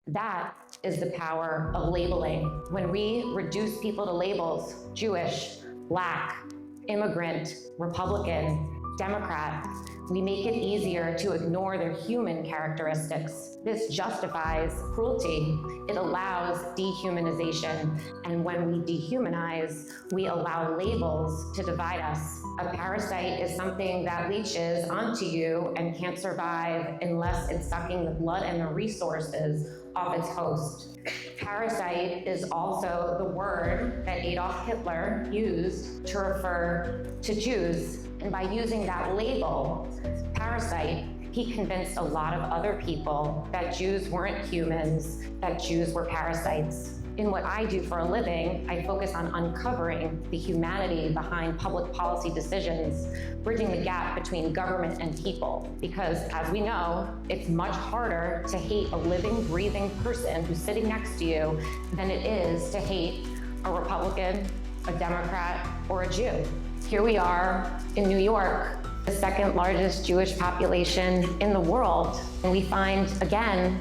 That is the power of labeling. When we reduce people to labels, Jewish, Black, immigrant, Republican, Democrat, we make it easier to ignore their human characteristics. This justifies cruelty. It allows dehumanization. And when we dehumanize, we allow labels to divide us. A parasite is something that leaches onto you and can't survive unless it's sucking the blood and the resources of its host. Parasite is also the word that Adolf Hitler used to refer to Jews. And by using that label, parasite, he convinced a lot of other people that Jews weren't humans, that Jews were parasites. In what I do for a living, I focus on uncovering the humanity behind public policy decisions, bridging the gap between government and people. Because as we know, it's much harder to hate a living, breathing person who's sitting next to you than it is to hate a Republican, a Democrat, or a Jew. Here we are in New York, the second largest Jewish population in the world. And we find, again,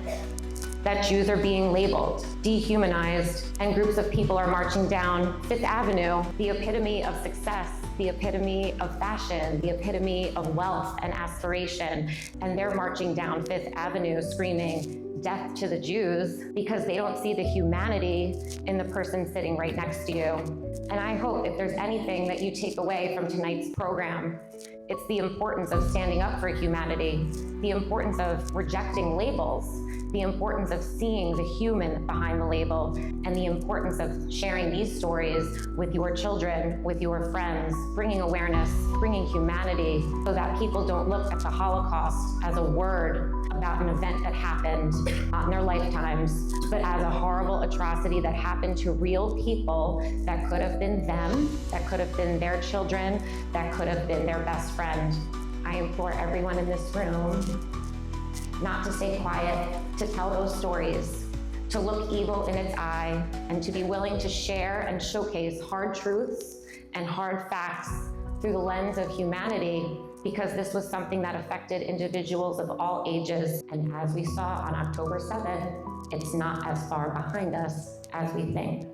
that Jews are being labeled, dehumanized, and groups of people are marching down Fifth Avenue, the epitome of success, the epitome of fashion, the epitome of wealth and aspiration. And they're marching down Fifth Avenue screaming, "Death to the Jews," because they don't see the humanity in the person sitting right next to you. And I hope if there's anything that you take away from tonight's program, it's the importance of standing up for humanity, the importance of rejecting labels, the importance of seeing the human behind the label, and the importance of sharing these stories with your children, with your friends, bringing awareness, bringing humanity, so that people don't look at the Holocaust as a word about an event that happened not in their lifetimes, but as a horrible atrocity that happened to real people that could have been them, that could have been their children, that could have been their best friend. I implore everyone in this room not to stay quiet, to tell those stories, to look evil in its eye, and to be willing to share and showcase hard truths and hard facts through the lens of humanity, because this was something that affected individuals of all ages. And as we saw on October 7th, it's not as far behind us as we think.